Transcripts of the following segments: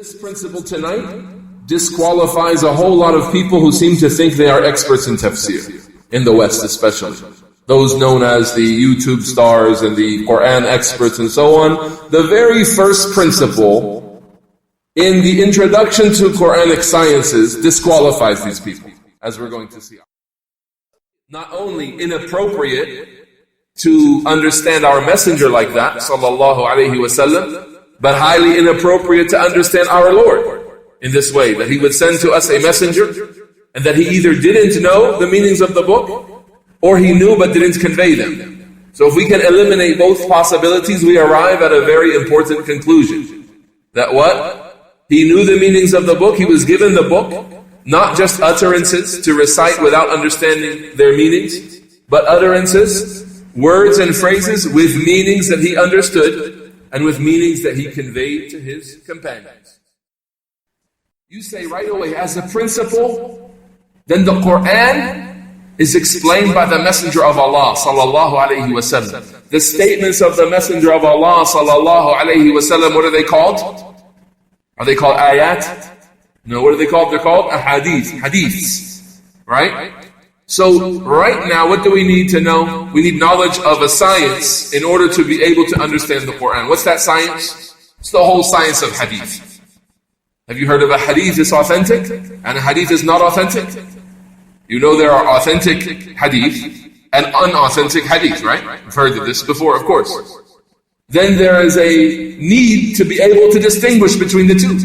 This principle tonight disqualifies a whole lot of people who seem to think they are experts in tafsir, in the West especially. Those known as the YouTube stars and the Quran experts and so on. The very first principle in the introduction to Quranic sciences disqualifies these people, as we're going to see. Not only inappropriate to understand our messenger like that, sallallahu alayhi wasallam, but highly inappropriate to understand our Lord in this way, that He would send to us a messenger, and that He either didn't know the meanings of the book, or He knew but didn't convey them. So if we can eliminate both possibilities, we arrive at a very important conclusion. That what? He knew the meanings of the book, he was given the book, not just utterances to recite without understanding their meanings, but utterances, words and phrases with meanings that he understood, and with meanings that he conveyed to his companions. You say right away, as a principle, then the Quran is explained by the Messenger of Allah sallallahu alayhi wasallam. The statements of the Messenger of Allah sallallahu alayhi wasallam, what are they called? Are they called ayat? No, what are they called? They're called ahadith, hadiths, right? So right now, what do we need to know? We need knowledge of a science in order to be able to understand the Quran. What's that science? It's the whole science of hadith. Have you heard of a hadith is authentic and a hadith is not authentic? You know there are authentic hadith and unauthentic hadith, right? You've heard of this before, of course. Then there is a need to be able to distinguish between the two.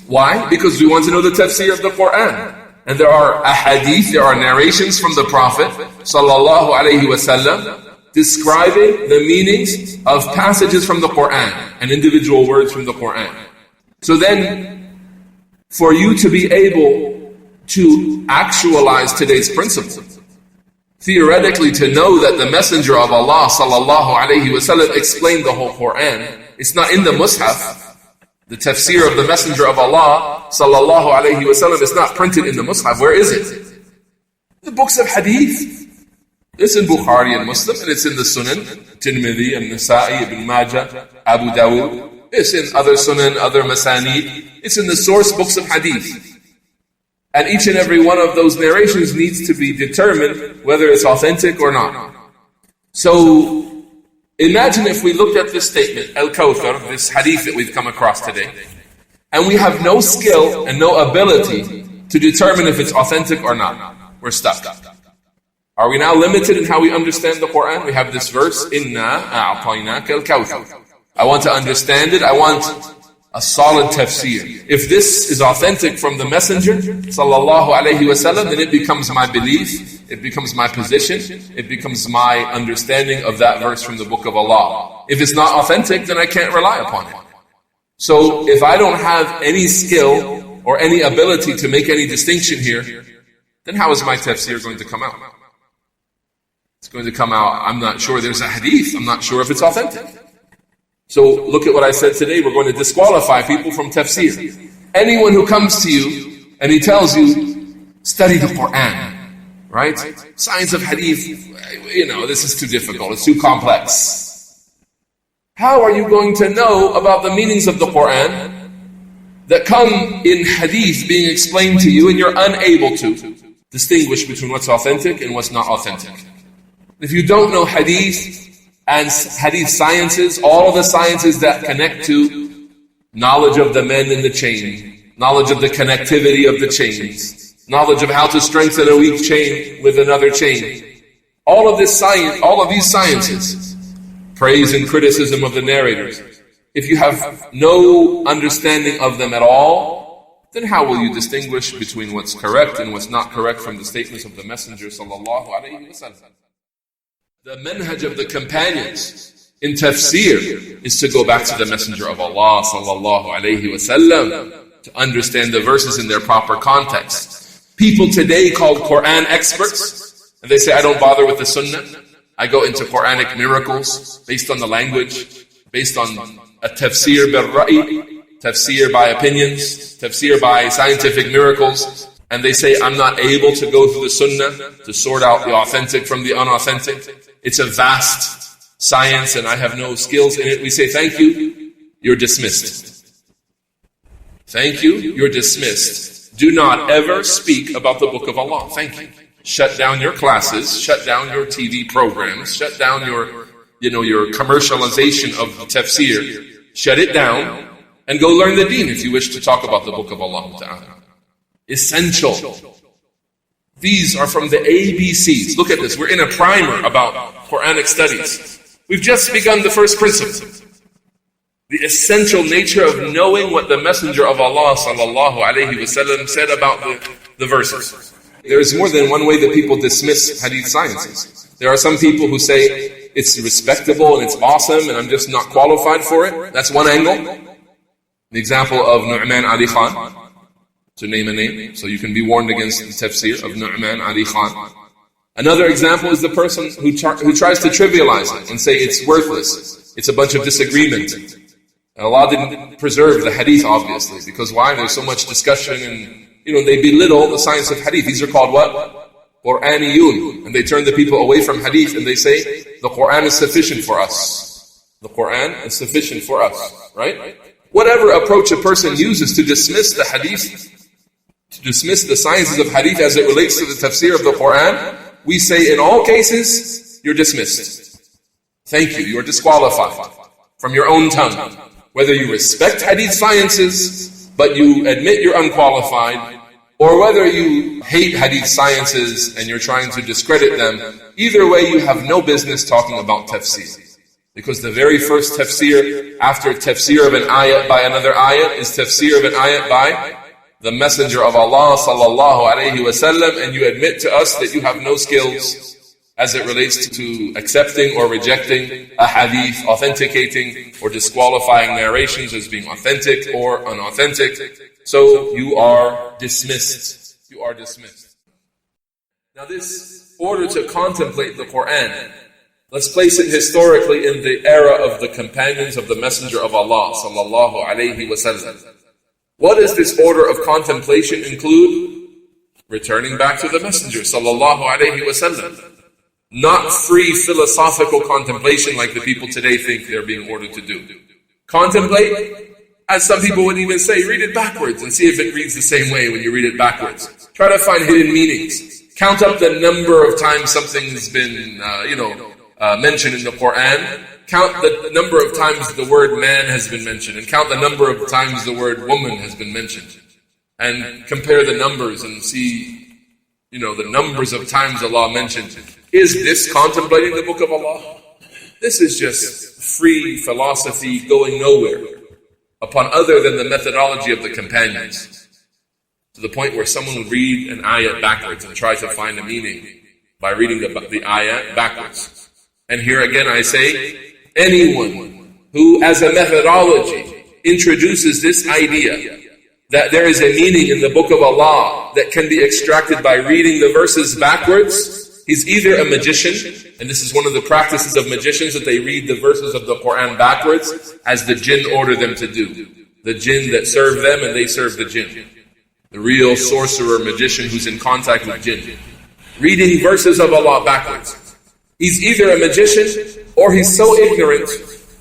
Why? Because we want to know the tafsir of the Quran. And there are ahadith, there are narrations from the Prophet sallallahu alaihi wasallam describing the meanings of passages from the Quran and individual words from the Quran. So then, for you to be able to actualize today's principle, theoretically to know that the Messenger of Allah sallallahu alaihi wasallam explained the whole Quran, it's not in the Mus'haf. The tafsir of the Messenger of Allah sallallahu alayhi wasallam is not printed in the Mus'haf. Where is it? The books of hadith. It's in Bukhari and Muslim, and it's in the Sunan, Tirmidhi and Nasa'i, Ibn Majah, Abu Dawud. It's in other Sunan, other Masanid. It's in the source books of hadith. And each and every one of those narrations needs to be determined whether it's authentic or not. So, imagine if we looked at this statement, Al-Kawthar, this hadith that we've come across today, and we have no skill and no ability to determine if it's authentic or not. We're stuck. Are we now limited in how we understand the Quran? We have this verse, Inna a'tainaka al-Kawthar. I want to understand it. I want a solid tafsir. If this is authentic from the Messenger, sallallahu alayhi wasallam, then it becomes my belief, it becomes my position, it becomes my understanding of that verse from the Book of Allah. If it's not authentic, then I can't rely upon it. So if I don't have any skill or any ability to make any distinction here, then how is my tafsir going to come out? It's going to come out, I'm not sure there's a hadith, I'm not sure if it's authentic. So look at what I said today, we're going to disqualify people from tafsir. Anyone who comes to you and he tells you, study the Quran, right? Science of hadith, this is too difficult, it's too complex. How are you going to know about the meanings of the Quran that come in hadith being explained to you and you're unable to distinguish between what's authentic and what's not authentic? If you don't know hadith and hadith sciences, all of the sciences that connect to knowledge of the men in the chain, knowledge of the connectivity of the chains, knowledge of how to strengthen a weak chain with another chain, all of this science, all of these sciences, praise and criticism of the narrators, if you have no understanding of them at all, then how will you distinguish between what's correct and what's not correct from the statements of the Messenger sallallahu alaihi wasallam? The manhaj of the companions in tafsir is to go back to the Messenger of Allah sallallahu alayhi wasallam to understand the verses in their proper context. People today called Quran experts, and they say, I don't bother with the Sunnah. I go into Quranic miracles based on the language, based on a tafsir bil-ra'i, tafsir by opinions, tafsir by scientific miracles. And they say, I'm not able to go through the Sunnah to sort out the authentic from the unauthentic. It's a vast science and I have no skills in it. We say, thank you, you're dismissed. Thank you, you're dismissed. Do not ever speak about the Book of Allah. Thank you. Shut down your classes, shut down your TV programs, shut down your commercialization of tafsir. Shut it down and go learn the deen if you wish to talk about the Book of Allah Ta'ala. Essential. These are from the ABCs. Look at this. We're in a primer about Quranic studies. We've just begun the first principle. The essential nature of knowing what the Messenger of Allah sallallahu alaihi wasallam said about the verses. There is more than one way that people dismiss hadith sciences. There are some people who say it's respectable and it's awesome and I'm just not qualified for it. That's one angle. The example of Nouman Ali Khan, to name a name, so you can be warned against the tafsir of Nouman Ali Khan. Another example is the person who tries to trivialize it and say it's worthless. It's a bunch of disagreement. And Allah didn't preserve the hadith, obviously, because why? There's so much discussion and, they belittle the science of hadith. These are called what? Qur'aniyun. And they turn the people away from hadith and they say, the Qur'an is sufficient for us. The Qur'an is sufficient for us, right? Whatever approach a person uses to dismiss the hadith, to dismiss the sciences of hadith as it relates to the tafsir of the Qur'an, we say in all cases, you're dismissed. Thank you, you're disqualified from your own tongue. Whether you respect hadith sciences, but you admit you're unqualified, or whether you hate hadith sciences and you're trying to discredit them, either way you have no business talking about tafsir. Because the very first tafsir, after tafsir of an ayat by another ayat, is tafsir of an ayat by the Messenger of Allah sallallahu alayhi wasallam, and you admit to us that you have no skills as it relates to accepting or rejecting a hadith, authenticating or disqualifying narrations as being authentic or unauthentic. So you are dismissed. You are dismissed. Now this order to contemplate the Qur'an, let's place it historically in the era of the companions of the Messenger of Allah sallallahu alayhi wasallam. What does this order of contemplation include? Returning back to the Messenger sallallahu alayhi wasallam. Not free philosophical contemplation like the people today think they're being ordered to do. Contemplate, as some people would even say, read it backwards and see if it reads the same way when you read it backwards. Try to find hidden meanings. Count up the number of times something's been, mentioned in the Qur'an. Count the number of times the word man has been mentioned, and count the number of times the word woman has been mentioned. And compare the numbers and see, the numbers of times Allah mentioned. Is this contemplating the Book of Allah? This is just free philosophy going nowhere upon other than the methodology of the companions. To the point where someone would read an ayat backwards and try to find a meaning by reading the ayat backwards. And here again I say, anyone who as a methodology introduces this idea that there is a meaning in the Book of Allah that can be extracted by reading the verses backwards, he's either a magician, and this is one of the practices of magicians, that they read the verses of the Qur'an backwards as the jinn order them to do. The jinn that serve them and they serve the jinn. The real sorcerer, magician who's in contact with jinn. Reading verses of Allah backwards. He's either a magician or he's so ignorant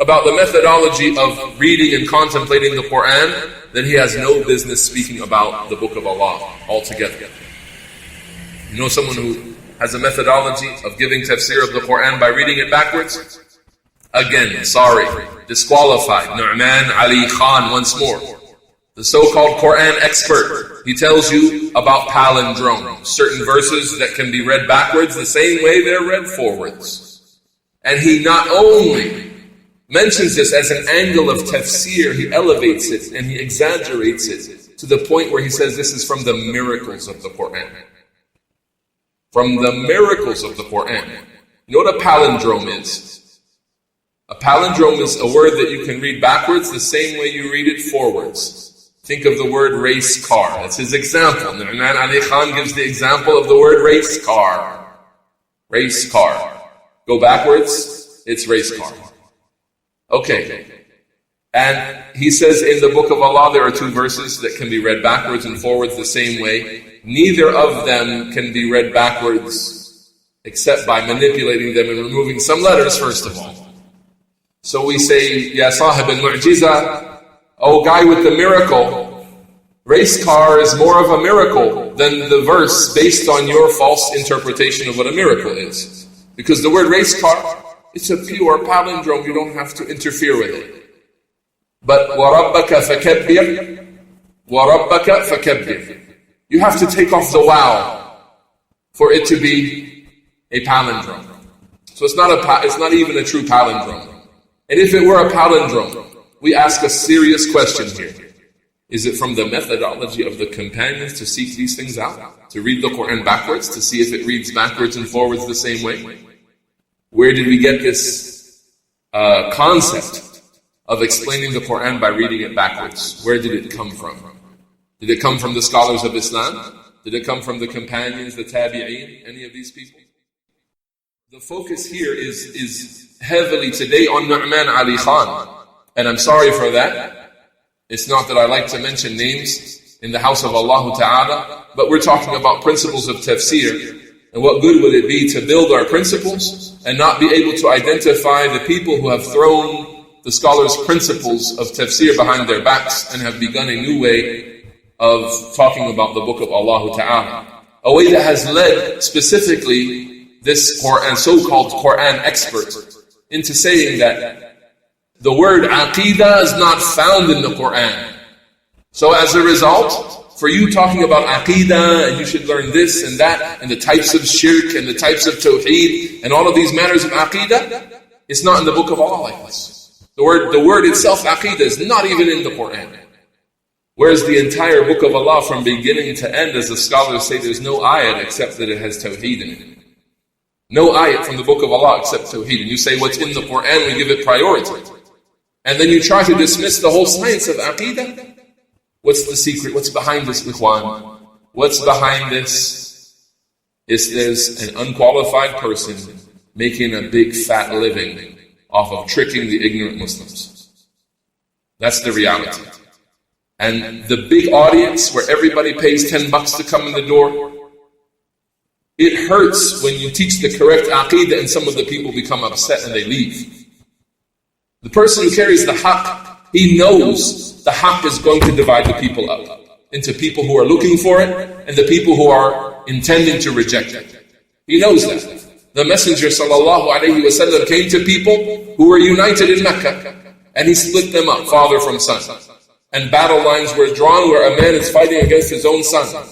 about the methodology of reading and contemplating the Qur'an that he has no business speaking about the Book of Allah altogether. You know someone who has a methodology of giving tafsir of the Qur'an by reading it backwards? Again, sorry, disqualified. Nouman Ali Khan once more. The so-called Qur'an expert. He tells you about palindrome. Certain verses that can be read backwards the same way they're read forwards. And he not only mentions this as an angle of tafsir, he elevates it and he exaggerates it to the point where he says this is from the miracles of the Qur'an. From the miracles of the Qur'an. You know what a palindrome is? A palindrome is a word that you can read backwards the same way you read it forwards. Think of the word race car. That's his example. Nouman Ali Khan gives the example of the word race car. Race car. Go backwards, it's race car. Okay. And he says in the Book of Allah there are two verses that can be read backwards and forwards the same way. Neither of them can be read backwards except by manipulating them and removing some letters first of all. So we say, Ya sahib al-mu'jiza, oh guy with the miracle, Race car is more of a miracle than the verse based on your false interpretation of what a miracle is. Because the word race car, it's a pure palindrome, you don't have to interfere with it. But وَرَبَّكَ فَكَبِّرْ وَرَبَّكَ فَكَبِّرْ. You have to take off the wow for it to be a palindrome. So it's not even a true palindrome. And if it were a palindrome, we ask a serious question here. Is it from the methodology of the companions to seek these things out? To read the Quran backwards, to see if it reads backwards and forwards the same way? Where did we get this concept of explaining the Quran by reading it backwards? Where did it come from? Did it come from the scholars of Islam? Did it come from the companions, the tabi'een, any of these people? The focus here is heavily today on Nouman Ali Khan. And I'm sorry for that. It's not that I like to mention names in the house of Allah Ta'ala, but we're talking about principles of tafseer. And what good would it be to build our principles and not be able to identify the people who have thrown the scholars' principles of tafseer behind their backs and have begun a new way of talking about the book of Allah Ta'ala. A way that has led specifically this Quran, so-called Quran expert into saying that the word aqidah is not found in the Quran. So as a result, for you talking about aqidah, and you should learn this and that, and the types of shirk, and the types of tawheed, and all of these matters of aqidah, it's not in the book of Allah like this. The word itself, aqidah, is not even in the Quran. Whereas the entire book of Allah from beginning to end, as the scholars say, there's no ayat except that it has tawheed in it. No ayat from the book of Allah except tawheed. And you say what's in the Quran, we give it priority. And then you try to dismiss the whole science of aqidah. What's the secret? What's behind this, ikhwan? What's behind this? There's an unqualified person making a big fat living off of tricking the ignorant Muslims. That's the reality. And the big audience where everybody pays $10 to come in the door, it hurts when you teach the correct aqidah and some of the people become upset and they leave. The person who carries the haqq, he knows the haqq is going to divide the people up into people who are looking for it and the people who are intending to reject it. He knows that. The Messenger ﷺ came to people who were united in Mecca and he split them up, father from son. And battle lines were drawn where a man is fighting against his own son.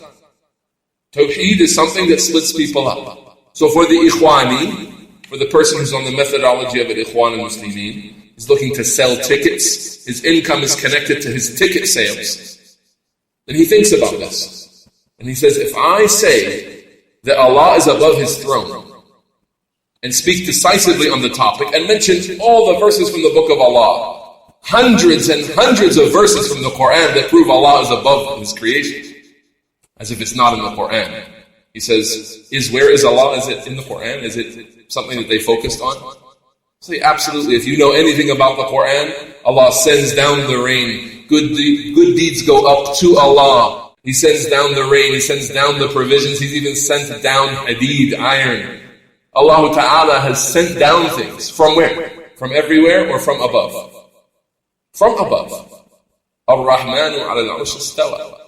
Tawheed is something that splits people up. So for the ikhwani, for the person who's on the methodology of al-Ikhwan al-Muslimin, he's looking to sell tickets, his income is connected to his ticket sales, then he thinks about this. And he says, if I say that Allah is above His throne and speak decisively on the topic and mention all the verses from the book of Allah, hundreds and hundreds of verses from the Quran that prove Allah is above His creation, as if it's not in the Quran. He says, where is Allah? Is it in the Quran? Is it something that they focused on? Say, absolutely. If you know anything about the Quran, Allah sends down the rain. Good deeds go up to Allah. He sends down the rain. He sends down the provisions. He's even sent down hadid, iron. Allah Ta'ala has sent down things. From where? From everywhere or from above? From above. Ar-Rahmanu ala al-Arsh istawa.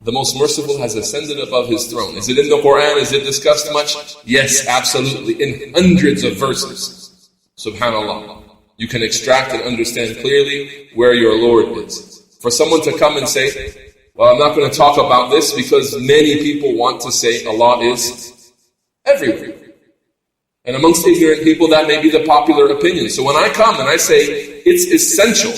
The Most Merciful has ascended above His throne. Is it in the Quran? Is it discussed much? Yes, absolutely. In hundreds of verses. Subhanallah. You can extract and understand clearly where your Lord is. For someone to come and say, well, I'm not going to talk about this because many people want to say Allah is everywhere. And amongst ignorant people, that may be the popular opinion. So when I come and I say it's essential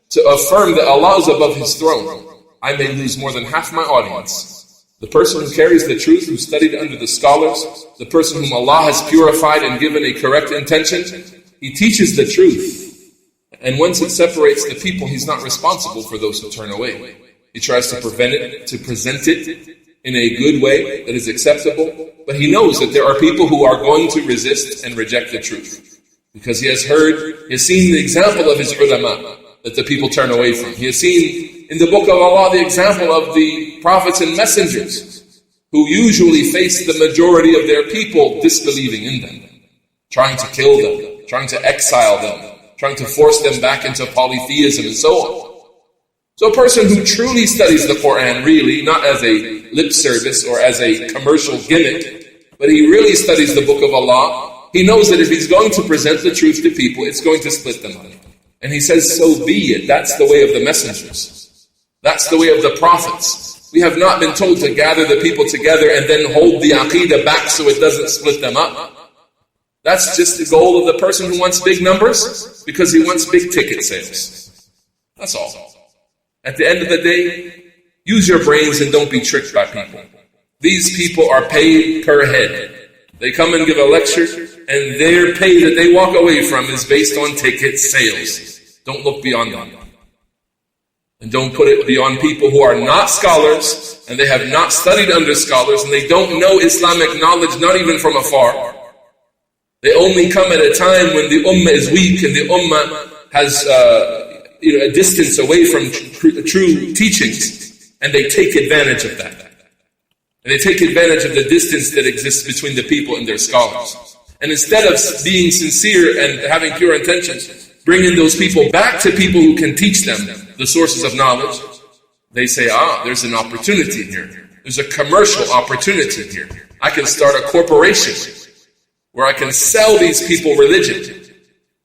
to affirm that Allah is above His throne, I may lose more than half my audience. The person who carries the truth, who studied under the scholars, the person whom Allah has purified and given a correct intention, he teaches the truth. And once it separates the people, he's not responsible for those who turn away. He tries to prevent it, to present it in a good way that is acceptable. But he knows that there are people who are going to resist and reject the truth. Because he has seen the example of his ulama that the people turn away from. He has seen in the book of Allah the example of the prophets and messengers who usually face the majority of their people disbelieving in them, trying to kill them, trying to exile them, trying to force them back into polytheism and so on. So a person who truly studies the Quran, really, not as a lip service or as a commercial gimmick, but he really studies the Book of Allah, he knows that if he's going to present the truth to people, it's going to split them up. And he says, so be it. That's the way of the messengers. That's the way of the prophets. We have not been told to gather the people together and then hold the aqeedah back so it doesn't split them up. That's just the goal of the person who wants big numbers, because he wants big ticket sales. That's all. At the end of the day, use your brains and don't be tricked by people. These people are paid per head. They come and give a lecture, and their pay that they walk away from is based on ticket sales. Don't look beyond that. And don't put it beyond people who are not scholars, and they have not studied under scholars, and they don't know Islamic knowledge, not even from afar. They only come at a time when the ummah is weak and the ummah has a distance away from true teachings, and they take advantage of that. And they take advantage of the distance that exists between the people and their scholars. And instead of being sincere and having pure intentions, bringing those people back to people who can teach them the sources of knowledge, they say, there's an opportunity here. There's a commercial opportunity here. I can start a corporation where I can sell these people religion.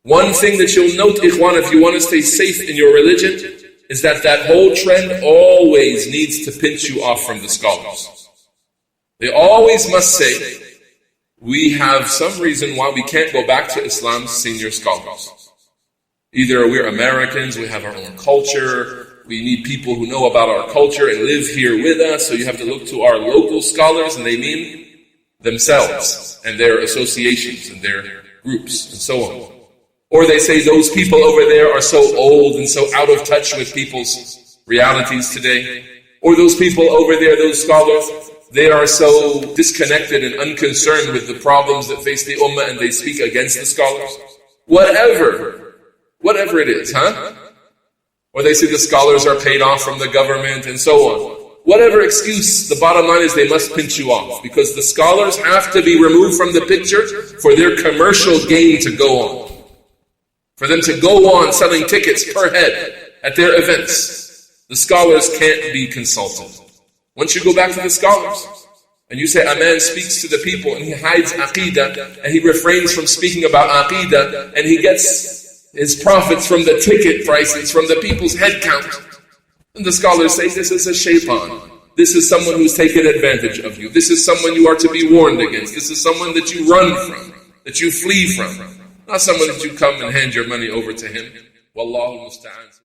One thing that you'll note, ikhwan, if you want to stay safe in your religion, is that whole trend always needs to pinch you off from the scholars. They always must say, we have some reason why we can't go back to Islam's senior scholars. Either we're Americans, we have our own culture, we need people who know about our culture and live here with us, so you have to look to our local scholars, and they mean themselves and their associations and their groups and so on. Or they say those people over there are so old and so out of touch with people's realities today. Or those people over there, those scholars, they are so disconnected and unconcerned with the problems that face the ummah, and they speak against the scholars. Whatever it is, Or they say the scholars are paid off from the government and so on. Whatever excuse, the bottom line is they must pinch you off, because the scholars have to be removed from the picture for their commercial gain to go on. For them to go on selling tickets per head at their events. The scholars can't be consulted. Once you go back to the scholars, and you say a man speaks to the people and he hides aqeedah, and he refrains from speaking about aqeedah, and he gets his profits from the ticket prices, from the people's head count, and the scholars say this is a shaitan. This is someone who's taken advantage of you. This is someone you are to be warned against. This is someone that you run from, that you flee from. Not someone that you come and hand your money over to him. Wallahu musta'an.